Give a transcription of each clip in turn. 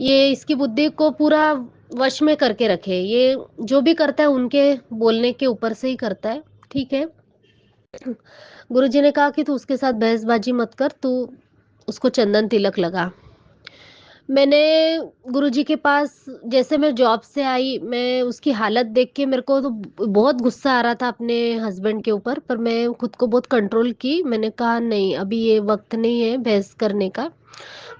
ये इसकी बुद्धि को पूरा वश में करके रखे। ये जो भी करता है उनके बोलने के ऊपर से ही करता है, ठीक है? गुरुजी ने कहा कि तू उसके साथ बहसबाजी मत कर, तू उसको चंदन तिलक लगा। मैंने गुरुजी के पास जैसे मैं जॉब से आई, मैं उसकी हालत देख के मेरे को तो बहुत गुस्सा आ रहा था अपने हस्बैंड के ऊपर, पर मैं खुद को बहुत कंट्रोल की। मैंने कहा नहीं, अभी ये वक़्त नहीं है बहस करने का।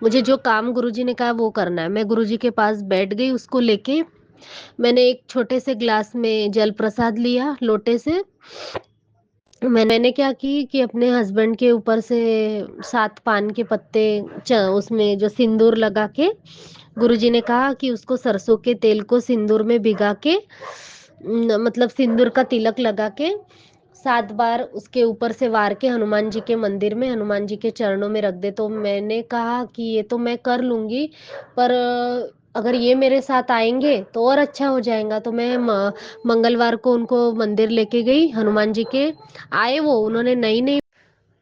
मुझे जो काम गुरुजी ने कहा वो करना है। मैं गुरुजी के पास बैठ गई, उसको लेके मैंने एक छोटे से ग्लास में जल प्रसाद लिया लोटे से। मैंने क्या की कि अपने हस्बैंड के ऊपर से 7 पान के पत्ते उसमें जो सिंदूर लगा के, गुरुजी ने कहा कि उसको सरसों के तेल को सिंदूर में भिगा के मतलब सिंदूर का तिलक लगा के 7 बार उसके ऊपर से वार के हनुमान जी के मंदिर में हनुमान जी के चरणों में रख दे। तो मैंने कहा कि ये तो मैं कर लूंगी, पर अगर ये मेरे साथ आएंगे तो और अच्छा हो जाएगा। तो मैं मंगलवार को उनको मंदिर लेके गई हनुमान जी के। आए वो, उन्होंने नई नई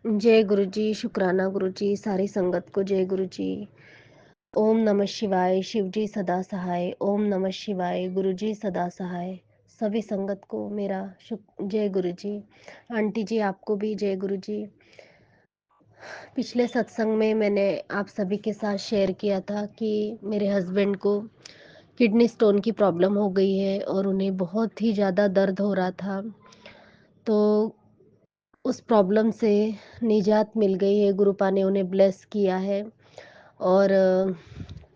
जय गुरु जी, शुक्राना गुरु जी, सारी संगत को जय गुरु जी। ओम नमः शिवाय, शिव जी सदा सहाय। ओम नमः शिवाय, गुरु जी सदा सहाय। सभी संगत को मेरा जय गुरु जी। आंटी जी आपको भी जय गुरु जी। पिछले सत्संग में मैंने आप सभी के साथ शेयर किया था कि मेरे हस्बैंड को किडनी स्टोन की प्रॉब्लम हो गई है और उन्हें बहुत ही ज़्यादा दर्द हो रहा था। तो उस प्रॉब्लम से निजात मिल गई है, गुरुपा ने उन्हें ब्लेस किया है। और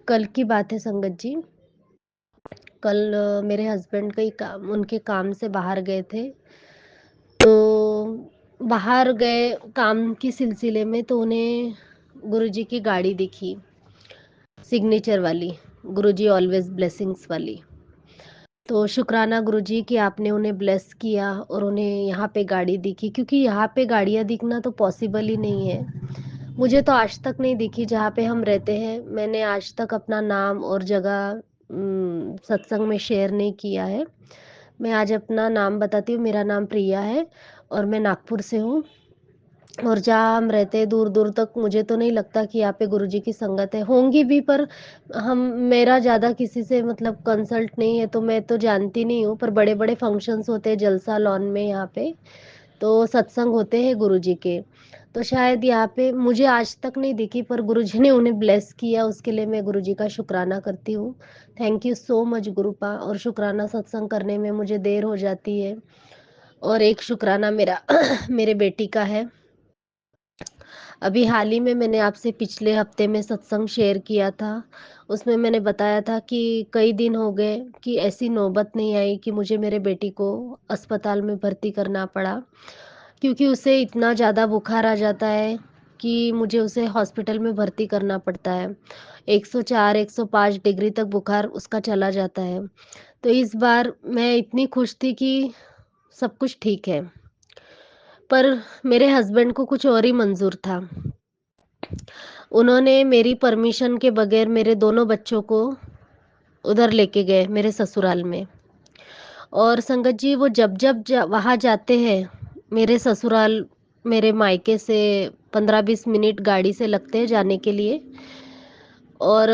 कल की बात है संगत जी, कल मेरे हस्बैंड कई काम उनके काम से बाहर गए थे। तो बाहर गए काम के सिलसिले में, तो उन्हें गुरुजी की गाड़ी दिखी, सिग्नेचर वाली, गुरुजी ऑलवेज ब्लेसिंग्स वाली। तो शुक्राना गुरुजी कि आपने उन्हें ब्लेस किया और उन्हें यहाँ पे गाड़ी दिखी, क्योंकि यहाँ पे गाड़ियाँ दिखना तो पॉसिबल ही नहीं है। मुझे तो आज तक नहीं दिखी जहाँ पे हम रहते हैं। मैंने आज तक अपना नाम और जगह सत्संग में शेयर नहीं किया है। मैं आज अपना नाम बताती हूँ। मेरा नाम प्रिया है और मैं नागपुर से हूँ। और जहाँ हम रहते हैं दूर दूर तक मुझे तो नहीं लगता कि यहाँ पे गुरुजी की संगत है, होंगी भी, पर हम मेरा ज़्यादा किसी से मतलब कंसल्ट नहीं है, तो मैं तो जानती नहीं हूँ। पर बड़े बड़े फंक्शंस होते हैं जलसा लॉन में यहाँ पे, तो सत्संग होते हैं गुरुजी के। तो शायद यहाँ पे मुझे आज तक नहीं दिखी, पर गुरुजी ने उन्हें ब्लेस किया, उसके लिए मैं गुरुजी का शुक्राना करती हूँ। Thank you so much गुरुपा। और शुक्राना सत्संग करने में मुझे देर हो जाती है। और एक शुक्राना मेरा मेरे बेटी का है। अभी हाल ही में मैंने आपसे पिछले हफ्ते में सत्संग शेयर किया था। उसमें मैंने बताया था कि कई दिन हो गए कि ऐसी नौबत नहीं आई कि मुझे मेरे बेटी को अस्पताल में भर्ती करना पड़ा, क्योंकि उसे इतना ज़्यादा बुखार आ जाता है कि मुझे उसे हॉस्पिटल में भर्ती करना पड़ता है। 104 105 डिग्री तक बुखार उसका चला जाता है। तो इस बार मैं इतनी खुश थी कि सब कुछ ठीक है, पर मेरे हस्बैंड को कुछ और ही मंजूर था। उन्होंने मेरी परमिशन के बगैर मेरे दोनों बच्चों को उधर लेके गए मेरे ससुराल में। और संगत जी वो जब वहाँ जाते हैं, मेरे ससुराल मेरे मायके से 15-20 मिनट गाड़ी से लगते हैं जाने के लिए। और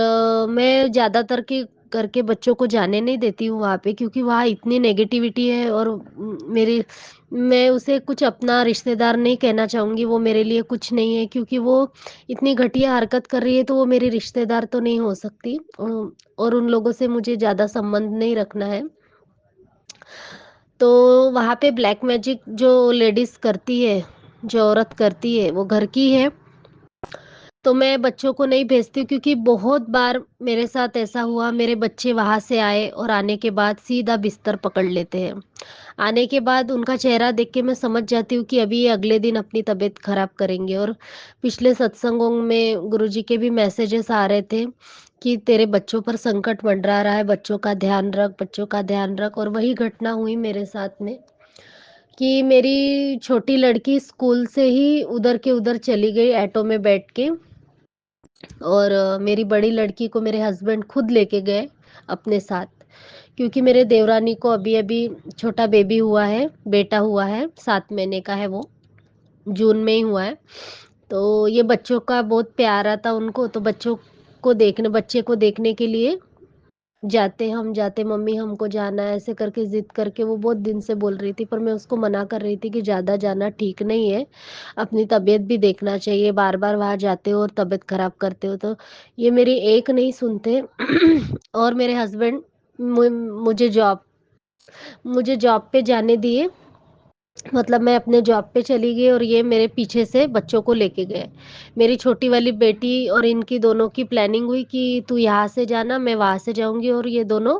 मैं ज़्यादातर के करके बच्चों को जाने नहीं देती हूँ वहाँ पे, क्योंकि वहाँ इतनी नेगेटिविटी है। और मेरी मैं उसे कुछ अपना रिश्तेदार नहीं कहना चाहूँगी, वो मेरे लिए कुछ नहीं है, क्योंकि वो इतनी घटिया हरकत कर रही है, तो वो मेरी रिश्तेदार तो नहीं हो सकती। और उन लोगों से मुझे ज़्यादा संबंध नहीं रखना है। तो वहाँ पे ब्लैक मैजिक जो लेडीज़ करती है, जो औरत करती है, वो घर की है। तो मैं बच्चों को नहीं भेजती, क्योंकि बहुत बार मेरे साथ ऐसा हुआ, मेरे बच्चे वहाँ से आए और आने के बाद सीधा बिस्तर पकड़ लेते हैं। आने के बाद उनका चेहरा देख के मैं समझ जाती हूँ कि अभी ये अगले दिन अपनी तबीयत खराब करेंगे। और पिछले सत्संगों में गुरुजी के भी मैसेजेस आ रहे थे कि तेरे बच्चों पर संकट मंडरा रहा है, बच्चों का ध्यान रख, बच्चों का ध्यान रख। और वही घटना हुई मेरे साथ में कि मेरी छोटी लड़की स्कूल से ही उधर के उधर चली गई ऑटो में बैठ के। और मेरी बड़ी लड़की को मेरे हस्बैंड खुद लेके गए अपने साथ, क्योंकि मेरे देवरानी को अभी अभी छोटा बेबी हुआ है, बेटा हुआ है, 7 महीने का है वो, जून में ही हुआ है। तो ये बच्चों का बहुत प्यार आता उनको, तो बच्चों बच्चे को देखने के लिए हम जाते, मम्मी हमको जाना है, ऐसे करके ज़िद करके वो बहुत दिन से बोल रही थी, पर मैं उसको मना कर रही थी कि ज़्यादा जाना ठीक नहीं है, अपनी तबीयत भी देखना चाहिए, बार-बार वहाँ जाते हो और तबीयत खराब करते हो। तो ये मेरी एक नहीं सुनते और मेरे हस्बैंड मु मुझे जॉब मुझे जॉब पे जाने दिए, मतलब मैं अपने जॉब पे चली गई और ये मेरे पीछे से बच्चों को लेके गए। मेरी छोटी वाली बेटी और इनकी दोनों की प्लानिंग हुई कि तू यहाँ से जाना, मैं वहाँ से जाऊँगी, और ये दोनों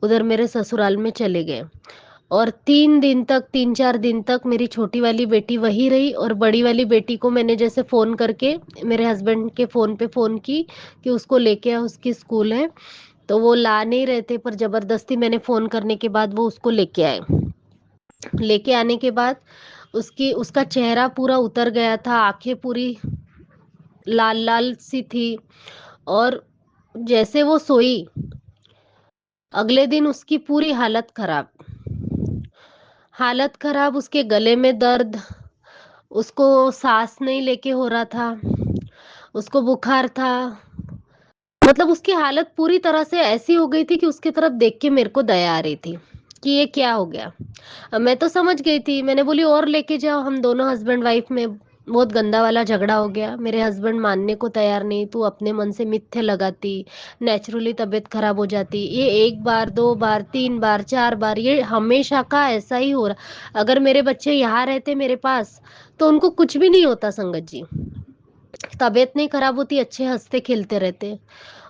उधर मेरे ससुराल में चले गए। और 3 दिन तक 3-4 दिन तक मेरी छोटी वाली बेटी वहीं रही और बड़ी वाली बेटी को मैंने जैसे फ़ोन करके मेरे हस्बैंड के फ़ोन पे फ़ोन की कि उसको लेके आ, उसकी स्कूल है। तो वो ला नहीं रहे थे, पर ज़बरदस्ती मैंने फ़ोन करने के बाद वो उसको लेके आए। लेके आने के बाद उसका चेहरा पूरा उतर गया था, आँखें पूरी लाल-लाल सी थी, और जैसे वो सोई, अगले दिन उसकी पूरी हालत खराब, उसके गले में दर्द, उसको साँस नहीं लेके हो रहा था, उसको बुखार था। मतलब उसकी हालत पूरी तरह से ऐसी हो गई थी कि उसकी तरफ देख के मेरे को दया आ रही थी, कि ये क्या हो गया? मैं तो समझ गई थी, मैंने बोली और लेके जाओ, हम दोनों हस्बैंड वाइफ में बहुत गंदा वाला झगड़ा हो गया। मेरे हस्बैंड मानने को तैयार नहीं, तू अपने मन से मिथ्या लगाती, नेचुरली तबीयत खराब हो जाती। ये 1 बार, 2 बार, 3 बार, 4 बार, ये हमेशा का ऐसा ही हो रहा। अगर मेरे बच्चे यहाँ रहते मेरे पास, तो उनको कुछ भी नहीं होता संगत जी। तबीयत नहीं खराब होती, अच्छे हँसते-खेलते रहते।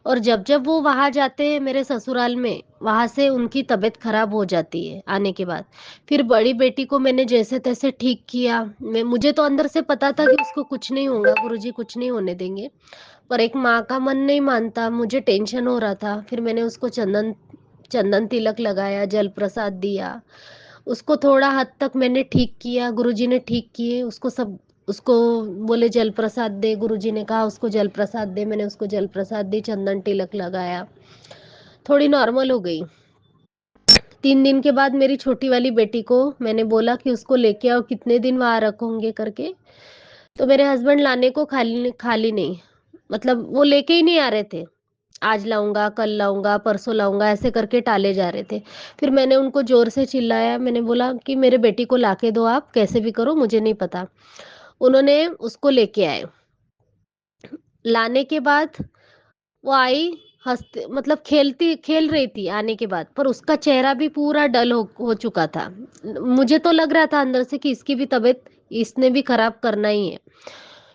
और जब-जब वो वहाँ जाते हैं मेरे ससुराल में, वहाँ से उनकी तबीयत खराब हो जाती है आने के बाद। फिर बड़ी बेटी को मैंने जैसे-तैसे ठीक किया। मुझे तो अंदर से पता था कि उसको कुछ नहीं होगा, गुरुजी कुछ नहीं होने देंगे। पर एक माँ का मन नहीं मानता, मुझे टेंशन हो रहा था। फिर मैंने उसको चंदन चंदन तिलक लगाया, जल प्रसाद दिया। उसको थोड़ा हद तक मैंने ठीक किया, गुरुजी ने ठीक किए, उसको बोले जल प्रसाद दे, गुरुजी ने कहा उसको जल प्रसाद दे, मैंने उसको जल प्रसाद दी, चंदन तिलक लगाया, थोड़ी नॉर्मल हो गई। 3 दिन के बाद मेरी छोटी वाली बेटी को मैंने बोला कि उसको लेके आओ, कितने दिन वहाँ रखोगे करके, तो मेरे हस्बैंड लाने को खाली खाली नहीं, मतलब वो लेके ही नहीं आ रहे थे। आज लाऊँगा, कल लाऊँगा, परसों लाऊँगा, ऐसे करके टाले जा रहे थे। फिर मैंने उनको ज़ोर से चिल्लाया, मैंने बोला कि मेरे बेटी को लाके दो आप, कैसे भी करो मुझे नहीं पता। उन्होंने उसको लेके आए। लाने के बाद वो आई, हँसते मतलब खेल रही थी आने के बाद, पर उसका चेहरा भी पूरा डल हो चुका था। मुझे तो लग रहा था अंदर से कि इसकी भी तबीयत इसने भी खराब करना ही है।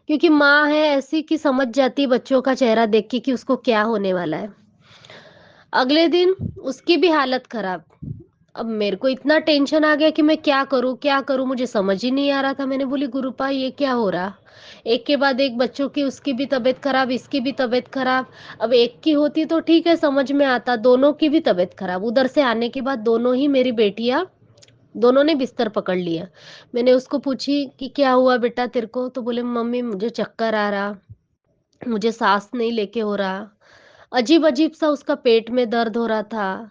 क्योंकि माँ है ऐसी कि समझ जाती है बच्चों का चेहरा देख के कि उसको क्या होने वाला है। अगले दिन उसकी भी हालत खराब। अब मेरे को इतना टेंशन आ गया कि मैं क्या करूँ मुझे समझ ही नहीं आ रहा था। मैंने बोली गुरुपा ये क्या हो रहा? एक के बाद एक बच्चों की, उसकी भी तबीयत खराब, इसकी भी तबीयत खराब। अब एक की होती तो ठीक है समझ में आता, दोनों की भी तबीयत खराब। उधर से आने के बाद दोनों ही मेरी बेटियाँ, दोनों ने बिस्तर पकड़ लिया। मैंने उसको पूछी कि क्या हुआ बेटा तेरे को? तो बोले मम्मी मुझे चक्कर आ रहा, मुझे साँस नहीं लेके हो रहा। अजीब-अजीब सा उसका पेट में दर्द हो रहा था।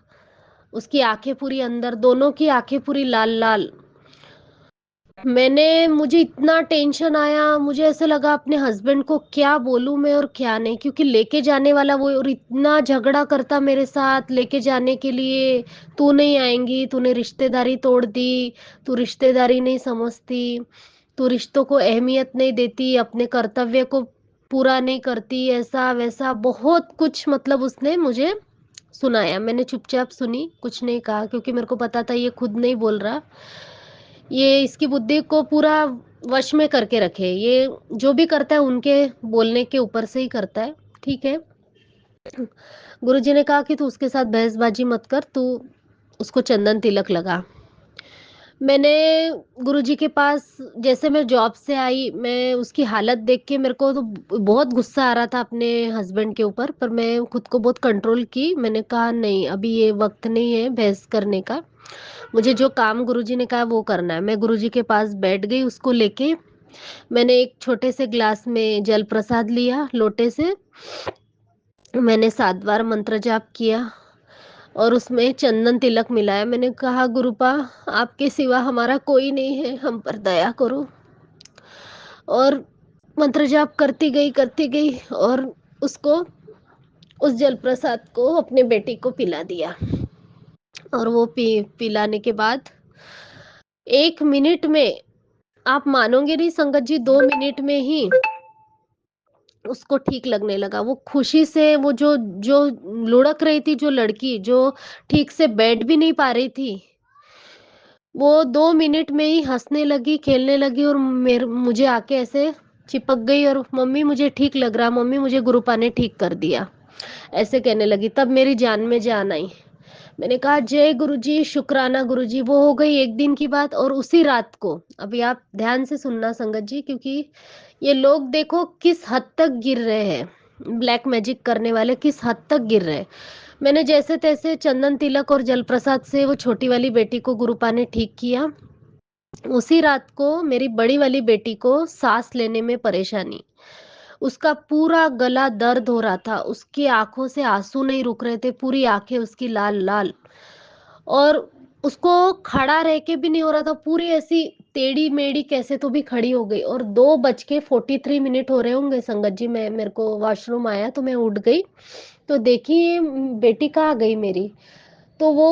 उसकी आँखें पूरी अंदर, दोनों की आँखें पूरी लाल-लाल। मुझे इतना टेंशन आया, मुझे ऐसा लगा अपने हस्बैंड को क्या बोलूँ मैं और क्या नहीं, क्योंकि लेके जाने वाला वो, और इतना झगड़ा करता मेरे साथ लेके जाने के लिए, "तू नहीं आएँगी, तूने रिश्तेदारी तोड़ दी, तू रिश्तेदारी नहीं समझती, तू रिश्तों को अहमियत नहीं देती, अपने कर्तव्य को पूरा नहीं करती", ऐसा-वैसा बहुत कुछ मतलब उसने मुझे सुनाया। मैंने चुपचाप सुनी, कुछ नहीं कहा, क्योंकि मेरे को पता था ये खुद नहीं बोल रहा। ये इसकी बुद्धि को पूरा वश में करके रखे। ये जो भी करता है उनके बोलने के ऊपर से ही करता है, ठीक है? गुरुजी ने कहा कि तू उसके साथ बहसबाजी मत कर, तू उसको चंदन तिलक लगा। मैंने गुरुजी के पास, जैसे मैं जॉब से आई, मैं उसकी हालत देख के मेरे को तो बहुत गुस्सा आ रहा था अपने हस्बैंड के ऊपर, पर मैं खुद को बहुत कंट्रोल की। मैंने कहा नहीं, अभी ये वक़्त नहीं है बहस करने का। मुझे जो काम गुरुजी ने कहा वो करना है। मैं गुरुजी के पास बैठ गई उसको लेके। मैंने एक छोटे से ग्लास में जल प्रसाद लिया लोटे से। मैंने 7 बार मंत्र जाप किया और उसमें चंदन तिलक मिलाया। मैंने कहा गुरुपा आपके सिवा हमारा कोई नहीं है, हम पर दया करो। और मंत्र जाप करती गई और उसको उस जलप्रसाद को अपने बेटी को पिला दिया और वो पिलाने के बाद 1 मिनट में, आप मानोगे नहीं संगत जी, 2 मिनट में ही उसको ठीक लगने लगा। वो खुशी से वो जो जो लुढ़क रही थी, जो लड़की जो ठीक से बैठ भी नहीं पा रही थी, वो 2 मिनट में ही हँसने लगी, खेलने लगी और मुझे आके ऐसे चिपक गई और मम्मी मुझे ठीक लग रहा, मम्मी मुझे गुरुपा ने ठीक कर दिया, ऐसे कहने लगी। तब मेरी जान में जान आई। मैंने कहा जय गुरुजी, शुक्राना गुरुजी। वो हो गई 1 दिन की बात और उसी रात को, अभी आप ध्यान से सुनना संगत जी, क्योंकि ये लोग देखो किस हद तक गिर रहे हैं, ब्लैक मैजिक करने वाले किस हद तक गिर रहे हैं। मैंने जैसे तैसे चंदन तिलक और जलप्रसाद से वो छोटी वाली बेटी को गुरुपा ने ठीक किया। उसी रात को मेरी बड़ी वाली बेटी को सांस लेने में परेशानी, उसका पूरा गला दर्द हो रहा था, उसकी आंखों से आंसू नहीं रुक रहे थे, पूरी आंखें उसकी लाल लाल, और उसको खड़ा रह के भी नहीं हो रहा था, पूरी ऐसी टेढ़ी मेढ़ी कैसे तो भी खड़ी हो गई। और 2:43 हो रहे होंगे संगत जी, मैं मेरे को वॉशरूम आया तो मैं उठ गई, तो देखी बेटी कहाँ गई मेरी। तो वो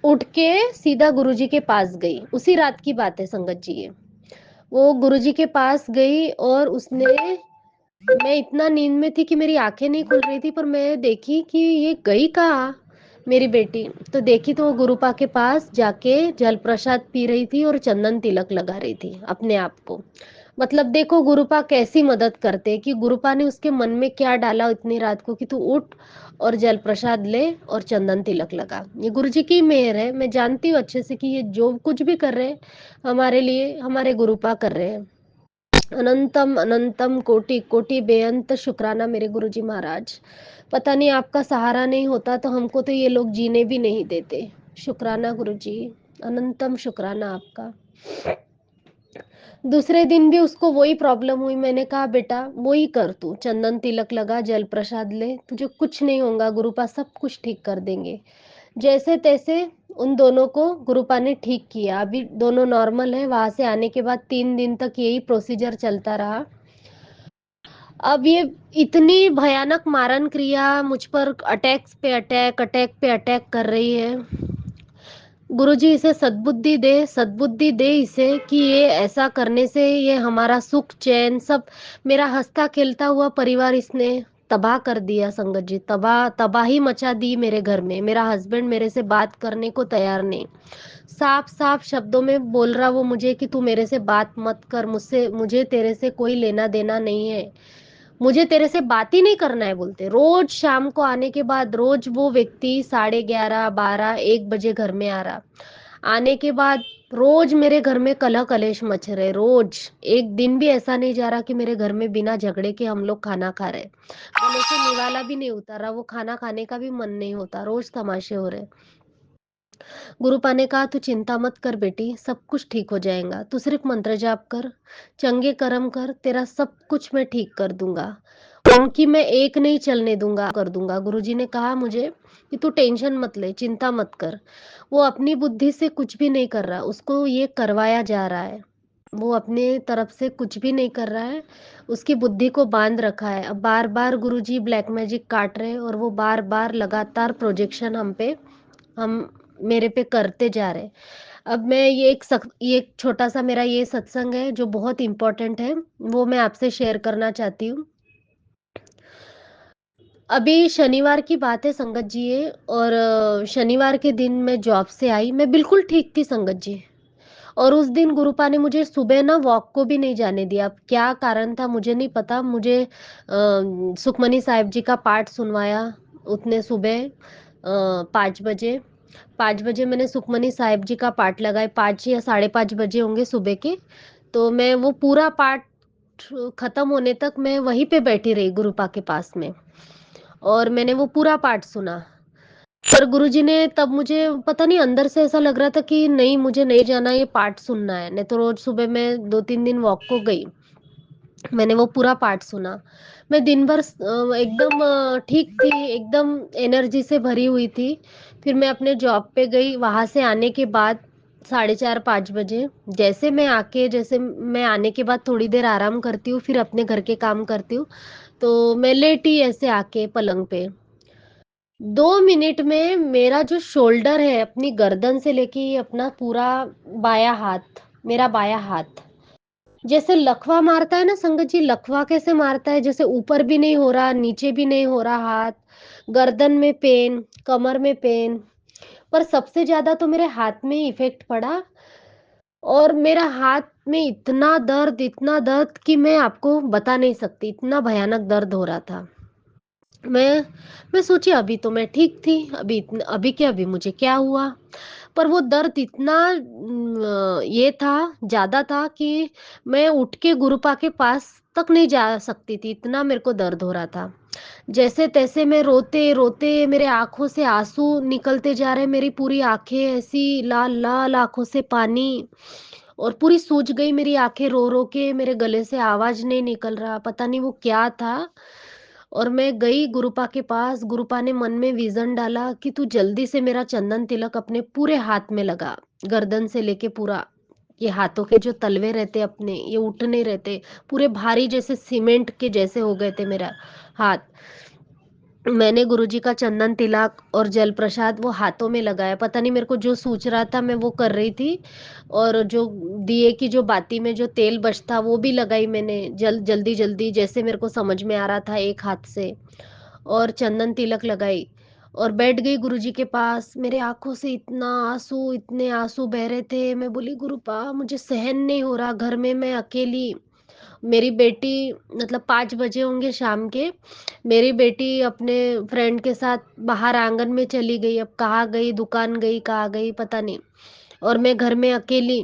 उठ के सीधा गुरुजी के पास गई। उसी रात की बात है संगत जी ये। वो गुरुजी के पास गई और उसने, मैं इतना नींद में थी कि मेरी आंखें नहीं खुल रही थी, पर मैं देखी कि ये गई कहाँ मेरी बेटी। तो देखी तो वो गुरुपा के पास जाके जल प्रसाद पी रही थी और चंदन तिलक लगा रही थी अपने आप को। मतलब देखो गुरुपा कैसी मदद करते हैं, कि गुरुपा ने उसके मन में क्या डाला इतनी रात को कि तू उठ और जल प्रसाद ले और चंदन तिलक लगा। ये गुरुजी की मेहर है। मैं जानती हूँ अच्छे से कि ये जो कुछ भी कर रहे हैं हमारे लिए, हमारे गुरुपा कर रहे हैं। अनंतम अनंतम कोटि कोटि बेअंत शुक्राना मेरे गुरुजी महाराज। पता नहीं आपका सहारा नहीं होता तो हमको तो ये लोग जीने भी नहीं देते। शुक्राना गुरुजी, अनंतम शुक्राना आपका। दूसरे दिन भी उसको वही प्रॉब्लम हुई। मैंने कहा बेटा वही कर, तू चंदन तिलक लगा, जल प्रसाद ले, तुझे कुछ नहीं होगा, गुरुपा सब कुछ ठीक कर देंगे। जैसे तैसे उन दोनों को गुरुपा ने ठीक किया। अभी दोनों नॉर्मल है। वहां से आने के बाद 3 दिन तक यही प्रोसीजर चलता रहा। अब ये इतनी भयानक मारन क्रिया मुझ पर, अटैक्स पे अटैक, अटैक पे अटैक कर रही है। गुरुजी इसे सद्बुद्धि दे, सद्बुद्धि दे इसे, कि ये ऐसा करने से ये हमारा सुख चैन सब, मेरा हंसता खेलता हुआ परिवार इसने तबाह कर दिया संगत जी। तबाही मचा दी मेरे घर में। मेरा हस्बैंड मेरे से बात करने को तैयार नहीं, साफ साफ शब्दों में बोल रहा वो मुझे कि तू मेरे से बात मत कर, मुझसे, मुझे तेरे से कोई लेना देना नहीं है, मुझे तेरे से बात ही नहीं करना है बोलते। रोज शाम को आने के बाद, रोज वो व्यक्ति 11:30 12 1 बजे घर में आ रहा। आने के बाद रोज मेरे घर में कलह कलेश मच रहे। रोज एक दिन भी ऐसा नहीं जा रहा कि मेरे घर में बिना झगड़े के हम लोग खाना खा रहे। गले से निवाला भी नहीं उतार रहा, वो खाना खाने का भी मन नहीं होता, रोज तमाशे हो रहे। गुरुपा ने कहा तू चिंता मत कर बेटी, सब कुछ ठीक हो जाएगा, तू सिर्फ मंत्र जाप कर, चंगे कर्म कर, तेरा सब कुछ मैं ठीक कर दूंगा, उनकी मैं एक नहीं चलने दूंगा, कर दूंगा। गुरुजी ने कहा मुझे कि तू टेंशन मत ले, चिंता मत कर। वो अपनी बुद्धि से कुछ भी नहीं कर रहा, उसको ये करवाया जा रहा है। वो अपने तरफ से कुछ भी नहीं कर रहा है, उसकी बुद्धि को बांध रखा है। अब बार बार गुरुजी ब्लैक मैजिक काट रहे हैं और वो बार बार लगातार प्रोजेक्शन हम मेरे पे करते जा रहे हैं। अब मैं ये एक छोटा सा मेरा ये सत्संग है जो बहुत इम्पोर्टेंट है, वो मैं आपसे शेयर करना चाहती हूँ। अभी शनिवार की बात है संगत जी ये, और शनिवार के दिन मैं जॉब से आई, मैं बिल्कुल ठीक थी संगत जी। और उस दिन गुरुपा ने मुझे सुबह ना वॉक को भी नहीं जाने दिया। अब क्या कारण था मुझे नहीं पता। मुझे सुखमनी साहिब जी का पाठ सुनवाया उतने सुबह 5 बजे। 5 बजे मैंने सुखमनी साहिब जी का पाठ लगाए, 5 या 5:30 बजे होंगे सुबह के। तो मैं वो पूरा पाठ खत्म होने तक मैं वहीं पे बैठी रही गुरुपा के पास में, और मैंने वो पूरा पाठ सुना। पर गुरुजी ने तब मुझे पता नहीं अंदर से ऐसा लग रहा था कि नहीं, मुझे नहीं जाना, ये पाठ सुनना है। नहीं तो रोज सुबह मैं 2-3 दिन वॉक को गई, मैंने वो पूरा पाठ सुना। मैं दिन भर एकदम ठीक थी, एकदम एनर्जी से भरी हुई थी। फिर मैं अपने जॉब पे गई, वहां से आने के बाद 4:30-5 बजे, जैसे मैं आने के बाद थोड़ी देर आराम करती हूँ, फिर अपने घर के काम करती हूँ। तो मैं लेटी ऐसे आके पलंग पे। 2 मिनट में मेरा जो शोल्डर है, अपनी गर्दन से लेके ये अपना पूरा बायाँ हाथ, मेरा बायाँ हाथ, जैसे लकवा मारता है ना संगत जी, लकवा कैसे मारता है, जैसे ऊपर भी नहीं हो रहा, नीचे भी नहीं हो रहा हाथ, गर्दन में पेन, कमर में पेन, पर सबसे ज़्यादा तो मेरे हाथ में ही इफ़ेक्ट पड़ा और मेरा हाथ में इतना दर्द कि मैं आपको बता नहीं सकती, इतना भयानक दर्द हो रहा था। मैं मैं सोची अभी तो मैं ठीक थी, अभी क्या, अभी मुझे क्या हुआ? पर वो दर्द इतना ये था, ज़्यादा था कि मैं उठ के गुरुपा के पास तक नहीं जा सकती थी, इतना मेरे को दर्द हो रहा था। जैसे-तैसे मैं रोते-रोते मेरे आँखों से आँसू निकलते जा रहे हैं, मेरी पूरी आँखें ऐसी लाल-लाल आँखों से पानी और पूरी सूज गई मेरी आँखें रो-रो के, मेरे गले से आवाज़ नहीं निकल रहा, पता नहीं वो क्या था। और मैं गई गुरुपा के पास, गुरुपा ने मन में विज़न डाला कि तू जल्दी से मेरा चंदन तिलक अपने पूरे हाथ में लगा, गर्दन से लेके पूरा। ये हाथों के जो तलवे रहते अपने, ये उठ नहीं रहते, पूरे भारी जैसे सीमेंट के जैसे हो गए थे मेरा हाथ। मैंने गुरुजी का चंदन तिलक और जल प्रसाद वो हाथों में लगाया, पता नहीं मेरे को जो सूझ रहा था मैं वो कर रही थी और जो दिए की जो बाती में जो तेल बचता वो भी लगाई मैंने जल्दी-जल्दी जैसे मेरे को समझ में आ रहा था एक हाथ से और चंदन तिलक लगाई और बैठ गई गुरुजी के पास। मेरे आँखों से इतने आँसू बह रहे थे, मैं बोली गुरुपा मुझे सहन नहीं हो रहा, घर में मैं अकेली, मेरी बेटी मतलब 5 बजे होंगे शाम के, मेरी बेटी अपने फ्रेंड के साथ बाहर आंगन में चली गई, अब कहाँ गई, दुकान गई, कहाँ गई पता नहीं। और मैं घर में अकेली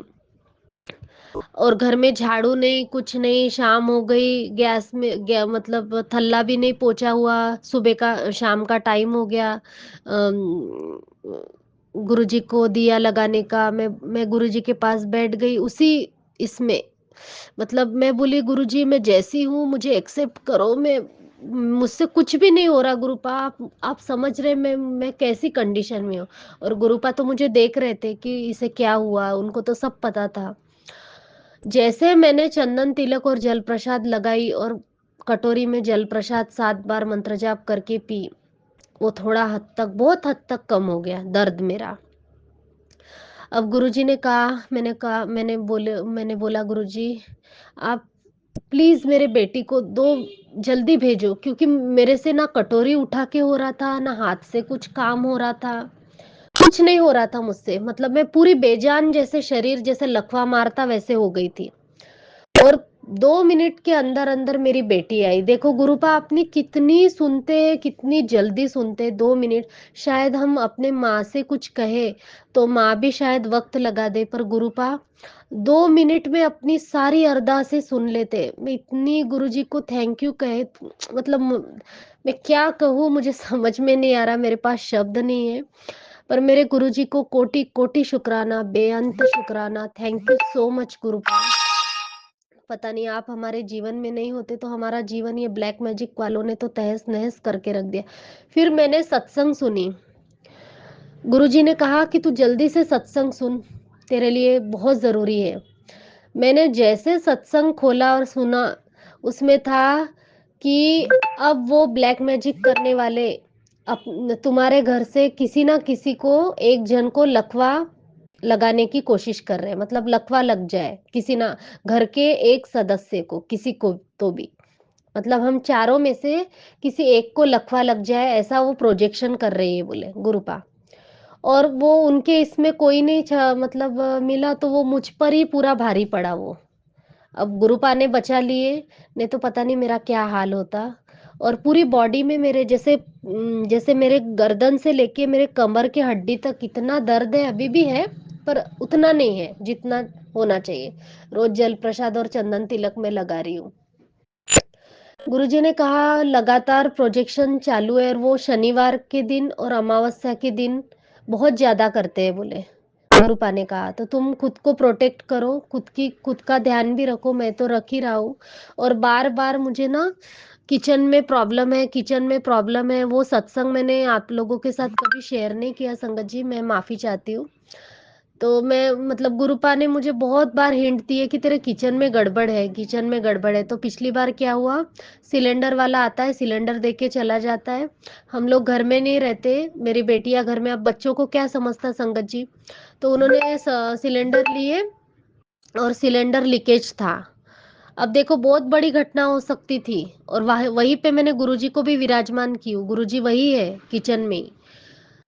और घर में झाड़ू नहीं, कुछ नहीं, शाम हो गई, गैस में मतलब थल्ला भी नहीं पोंछा हुआ, सुबह का शाम का टाइम हो गया। गुरुजी को दिया लगाने का, मैं गुरुजी के पास बैठ गई उसी इसमें, मतलब मैं बोली गुरुजी मैं जैसी हूँ मुझे एक्सेप्ट करो, मैं मुझसे कुछ भी नहीं हो रहा गुरुपा, आप समझ रहे मैं कैसी कंडीशन में हूँ। और गुरुपा तो मुझे देख रहे थे कि इसे क्या हुआ, उनको तो सब पता था। जैसे मैंने चंदन तिलक और जल प्रसाद लगाई और कटोरी में जल प्रसाद 7 बार मंत्र जाप करके पी, वो थोड़ा हद तक, बहुत हद तक कम हो गया दर्द मेरा। अब गुरुजी ने कहा, मैंने बोला गुरुजी आप प्लीज़ मेरे बेटी को दो, जल्दी भेजो, क्योंकि मेरे से ना कटोरी उठा के हो रहा था, ना हाथ से कुछ काम हो रहा था, कुछ नहीं हो रहा था मुझसे, मतलब मैं पूरी बेजान जैसे शरीर जैसे लकवा मारता वैसे हो गई थी। और 2 मिनट के अंदर-अंदर मेरी बेटी आई। देखो गुरुपा अपनी कितनी सुनते, कितनी जल्दी सुनते, 2 मिनट, शायद हम अपने माँ से कुछ कहें, तो माँ भी शायद वक़्त लगा दे, पर गुरुपा 2 मिनट में अपनी सारी अरदासें सुन लेते। मैं इतनी गुरुजी को थैंक यू कहे, मतलब मैं क्या कहूँ मुझे समझ में नहीं आ रहा, मेरे पास शब्द नहीं है। पर मेरे गुरुजी को कोटि-कोटि शुक्राना, बेअंत शुक्राना। Thank you so much गुरुपा। पता नहीं आप हमारे जीवन में नहीं होते तो हमारा जीवन ये ब्लैक मैजिक वालों ने तो तहस-नहस करके रख दिया। फिर मैंने सत्संग सुनी। गुरुजी ने कहा कि तू जल्दी से सत्संग सुन, तेरे लिए बहुत ज़रूरी है। मैंने जैसे सत्संग खोला और सुना, उसमें था कि अब वो ब्लैक मैजिक करने वाले तुम्हारे घर से किसी ना किसी को, एक जन को लकवा लगाने की कोशिश कर रहे हैं, मतलब लकवा लग जाए किसी ना, घर के एक सदस्य को, किसी को तो भी, मतलब हम चारों में से किसी एक को लकवा लग जाए, ऐसा वो प्रोजेक्शन कर रही है बोले गुरुपा। और वो उनके इसमें कोई नहीं मतलब मिला, तो वो मुझ पर ही पूरा भारी पड़ा वो। अब गुरुपा ने बचा लिए, नहीं तो पता नहीं मेरा क्या हाल होता। और पूरी बॉडी में मेरे जैसे मेरे गर्दन से लेके मेरे कमर के हड्डी तक इतना दर्द है, अभी भी है, पर उतना नहीं है जितना होना चाहिए। रोज जल प्रसाद और चंदन तिलक में लगा रही हूँ। गुरुजी ने कहा लगातार प्रोजेक्शन चालू है और वो शनिवार के दिन और अमावस्या के दिन बहुत ज्यादा करते हैं बोले। रूपा ने कहा तो तुम खुद को प्रोटेक्ट करो, खुद का ध्यान भी रखो, मैं तो रख ही रहा हूँ। और बार बार मुझे ना किचन में प्रॉब्लम है, वो सत्संग मैंने आप लोगों के साथ कभी शेयर नहीं किया संगत जी, मैं माफी चाहती हूँ। तो मैं मतलब गुरुपा ने मुझे बहुत बार हिंट दिए कि तेरे किचन में गड़बड़ है, किचन में गड़बड़ है। तो पिछली बार क्या हुआ, सिलेंडर वाला आता है, सिलेंडर दे के चला जाता है। हम लोग घर में नहीं रहते, मेरी बेटियां घर में, अब बच्चों को क्या समझता संगत जी। तो उन्होंने सिलेंडर लिए और सिलेंडर लीकेज था। अब देखो बहुत बड़ी घटना हो सकती थी, और वहीं पे मैंने गुरुजी को भी विराजमान की हूँ, गुरुजी वही है किचन में ही।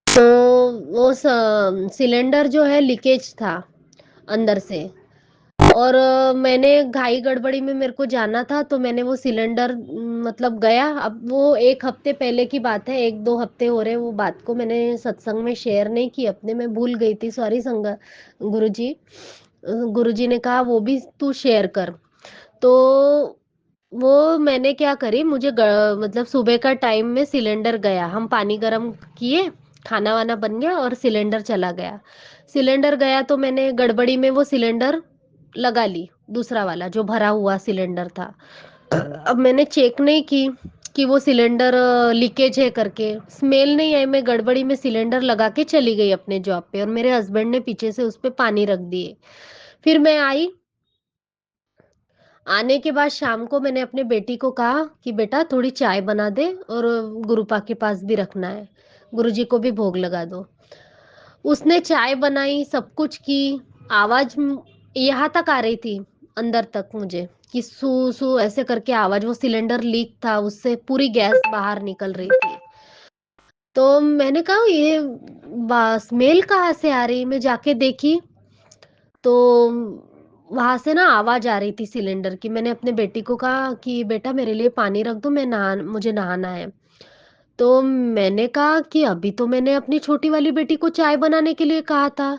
तो वो सिलेंडर जो है लीकेज था अंदर से, और मैंने घाई गड़बड़ी में मेरे को जाना था, तो मैंने वो सिलेंडर मतलब गया। अब वो 1 हफ्ते पहले की बात है, 1-2 हफ्ते हो रहे वो बात को, मैंने सत्संग में शेयर नहीं की अपने, मैं भूल गई थी, सॉरी संग गुरुजी। गुरुजी ने कहा वो भी तू शेयर कर। तो वो मैंने क्या करी, मुझे मतलब सुबह का टाइम में सिलेंडर गया, हम पानी गरम किए, खाना वाना बन गया और सिलेंडर चला गया। सिलेंडर गया तो मैंने गड़बड़ी में वो सिलेंडर लगा ली, दूसरा वाला जो भरा हुआ सिलेंडर था। अब मैंने चेक नहीं की कि वो सिलेंडर लीकेज है करके, स्मेल नहीं आई, मैं गड़बड़ी में सिलेंडर लगा के चली गई अपने जॉब पे, और मेरे हस्बैंड ने पीछे से उस पे पानी रख दिए। फिर मैं आई, आने के बाद शाम को मैंने अपने बेटी को कहा कि बेटा थोड़ी चाय बना दे, और गुरुपा के पास भी रखना है, गुरुजी को भी भोग लगा दो। उसने चाय बनाई, सब कुछ की। आवाज यहाँ तक आ रही थी, अंदर तक मुझे, कि सू सू ऐसे करके आवाज, वो सिलेंडर लीक था, उससे पूरी गैस बाहर निकल रही थी। तो मैंने कहा ये स्मेल कहाँ से आ रही, मैं जाके देखी तो वहां से ना आवाज आ रही थी सिलेंडर की। मैंने अपने बेटी को कहा कि बेटा मेरे लिए पानी रख दो, मैं मुझे नहाना है। तो मैंने कहा कि अभी तो मैंने अपनी छोटी वाली बेटी को चाय बनाने के लिए कहा था,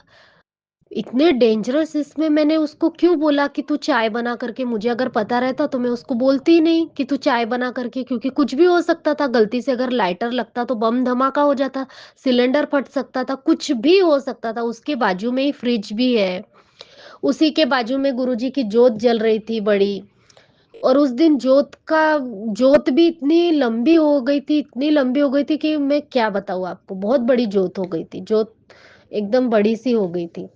इतने डेंजरस इसमें मैंने उसको क्यों बोला कि तू चाय बना करके, मुझे अगर पता रहता तो मैं उसको बोलती ही नहीं कि तू चाय बना करके, क्योंकि कुछ भी हो सकता था, गलती से अगर लाइटर लगता तो बम धमाका हो जाता, सिलेंडर फट सकता था, कुछ भी हो सकता था। उसके बाजू में ही फ्रिज भी है, उसी के बाजू में गुरुजी की जोत जल रही थी बड़ी। और उस दिन जोत भी इतनी लंबी हो गई थी, इतनी लंबी हो गई थी कि मैं क्या बताऊं आपको, बहुत बड़ी जोत हो गई थी, जोत एकदम बड़ी सी हो गई थी।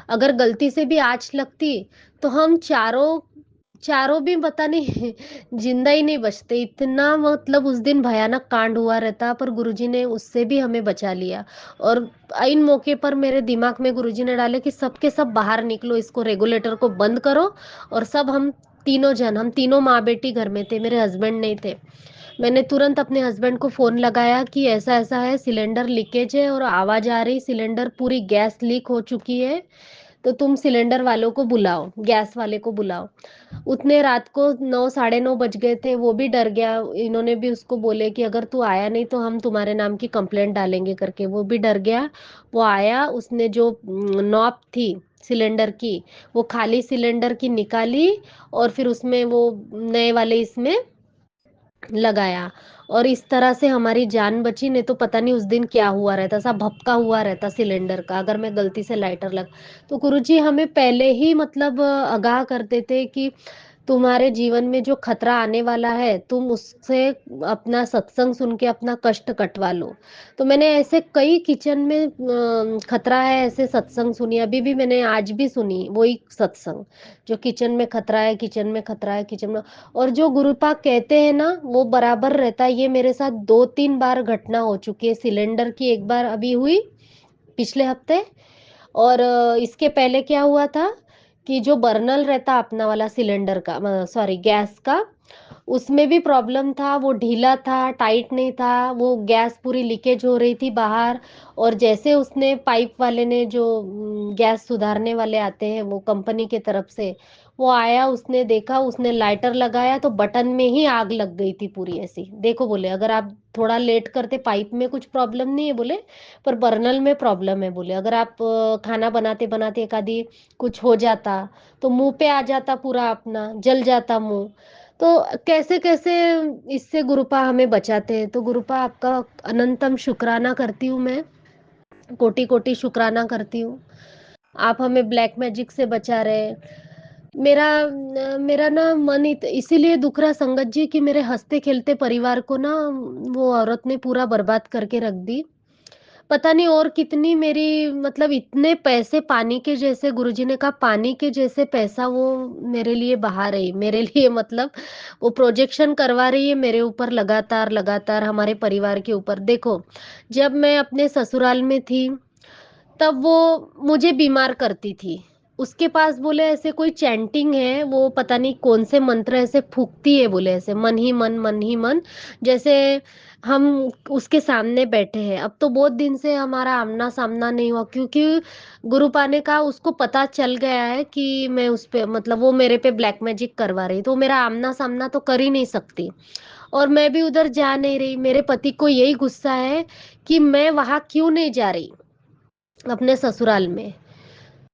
अगर गलती से भी आँच लगती तो हम चारों चारों भी पता नहीं जिंदा ही नहीं बचते, इतना मतलब उस दिन भयानक कांड हुआ रहता, पर गुरुजी ने उससे भी हमें बचा लिया। और इन मौके पर मेरे दिमाग में गुरुजी ने डाले कि सबके सब बाहर निकलो, इसको रेगुलेटर को बंद करो। और सब हम तीनों जन, हम तीनों माँ बेटी घर में थे, मेरे हस्बैंड नहीं थे। मैंने तुरंत अपने हस्बैंड को फोन लगाया कि ऐसा ऐसा है, सिलेंडर लीकेज है और आवाज आ रही, सिलेंडर पूरी गैस लीक हो चुकी है, तो तुम सिलेंडर वालों को बुलाओ, गैस वाले को बुलाओ। उतने रात को 9 साढ़े 9 बज गए थे, वो भी डर गया, इन्होंने भी उसको बोले कि अगर तू आया नहीं तो हम तुम्हारे नाम की कंप्लेंट डालेंगे करके, वो भी डर गया। वो आया, उसने जो नॉब थी सिलेंडर की, वो खाली सिलेंडर की निकाली, और फिर उसमें वो नए वाले इसमें लगाया, और इस तरह से हमारी जान बची। नहीं तो पता नहीं उस दिन क्या हुआ रहता, सब भपका हुआ रहता सिलेंडर का, अगर मैं गलती से लाइटर लग। तो गुरुजी हमें पहले ही मतलब आगाह करते थे कि तुम्हारे जीवन में जो खतरा आने वाला है, तुम उससे अपना सत्संग सुन के अपना कष्ट कटवा लो। तो मैंने ऐसे कई किचन में खतरा है ऐसे सत्संग सुनी, अभी भी मैंने आज भी सुनी वही सत्संग, जो किचन में खतरा है, किचन में खतरा है, किचन में। और जो गुरुपाक कहते हैं ना वो बराबर रहता है, ये मेरे साथ 2-3 बार घटना हो चुकी है। सिलेंडर की एक बार अभी हुई पिछले हफ्ते, और इसके पहले क्या हुआ था कि जो बर्नल रहता अपना वाला सिलेंडर का, सॉरी गैस का, उसमें भी प्रॉब्लम था, वो ढीला था, टाइट नहीं था, वो गैस पूरी लीकेज हो रही थी बाहर। और जैसे उसने पाइप वाले ने, जो गैस सुधारने वाले आते हैं वो कंपनी के तरफ से, वो आया, उसने देखा, उसने लाइटर लगाया तो बटन में ही आग लग गई थी पूरी ऐसी। देखो बोले अगर आप थोड़ा लेट करते, पाइप में कुछ प्रॉब्लम नहीं है बोले, पर बर्नल में प्रॉब्लम है बोले। अगर आप खाना बनाते बनाते एक आधी कुछ हो जाता तो मुंह पे आ जाता, पूरा अपना जल जाता मुंह। तो कैसे कैसे इससे गुरुपा हमें बचाते हैं। तो गुरुपा आपका अनंतम शुक्राना करती हूँ मैं, कोटि कोटि शुक्राना करती हूँ, आप हमें ब्लैक मैजिक से बचा रहे हैं। मेरा मेरा ना मन इसीलिए दुख रहा संगत जी कि मेरे हंसते खेलते परिवार को ना वो औरत ने पूरा बर्बाद करके रख दी। पता नहीं और कितनी मेरी मतलब इतने पैसे पानी के जैसे गुरुजी ने कहा पानी के जैसे पैसा वो मेरे लिए बहा रही, मेरे लिए मतलब वो प्रोजेक्शन करवा रही है मेरे ऊपर लगातार, लगातार हमारे परिवार के ऊपर। देखो, जब मैं अपने ससुराल में थी तब वो मुझे बीमार करती थी। उसके पास बोले ऐसे कोई चैंटिंग है, वो पता नहीं कौन से मंत्र ऐसे फूँकती है बोले ऐसे मन ही मन, जैसे हम उसके सामने बैठे हैं। अब तो बहुत दिन से हमारा आमना-सामना नहीं हुआ क्योंकि गुरुपा ने कहा उसको पता चल गया है कि मैं उस पे मतलब वो मेरे पे ब्लैक मैजिक करवा रही, तो मेरा आमना-सामना तो कर ही नहीं सकती और मैं भी उधर जा नहीं रही। मेरे पति को यही गुस्सा है कि मैं वहाँ क्यों नहीं जा रही, अपने ससुराल में।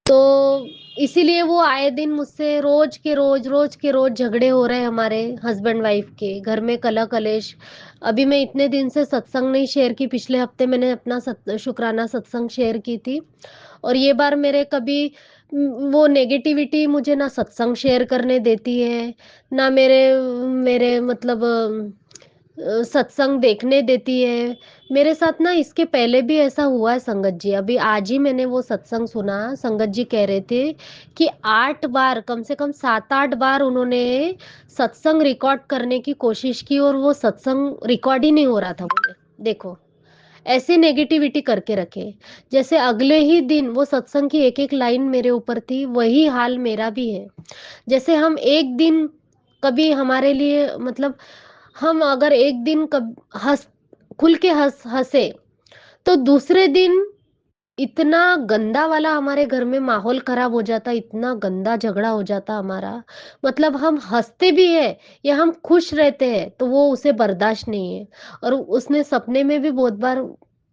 तो इसीलिए वो आए दिन मुझसे रोज के रोज झगड़े हो रहे हैं हमारे हस्बैंड वाइफ के घर में कलह कलेश। अभी मैं इतने दिन से सत्संग नहीं शेयर की, पिछले हफ्ते मैंने अपना शुक्राना सत्संग शेयर की थी और ये बार मेरे कभी वो नेगेटिविटी मुझे ना सत्संग शेयर करने देती है, ना मेरे मेरे मतलब सत्संग देखने देती है। मेरे साथ ना इसके पहले भी ऐसा हुआ है संगत जी, अभी आज ही मैंने वो सत्संग सुना, संगत जी कह रहे थे कि 8 बार कम से कम 7-8 बार उन्होंने सत्संग रिकॉर्ड करने की कोशिश की और वो सत्संग रिकॉर्ड ही नहीं हो रहा था बोले। देखो, ऐसी नेगेटिविटी करके रखे। जैसे अगले ही दिन वो सत्संग की एक-एक लाइन मेरे ऊपर थी, वही हाल मेरा भी है। जैसे हम एक दिन कभी हमारे लिए मतलब हम अगर एक दिन कब हँस खुल के हँसे, तो दूसरे दिन इतना गंदा वाला हमारे घर में माहौल खराब हो जाता, इतना गंदा झगड़ा हो जाता हमारा। मतलब हम हँसते भी हैं या हम खुश रहते हैं, तो वो उसे बर्दाश्त नहीं है। और उसने सपने में भी बहुत बार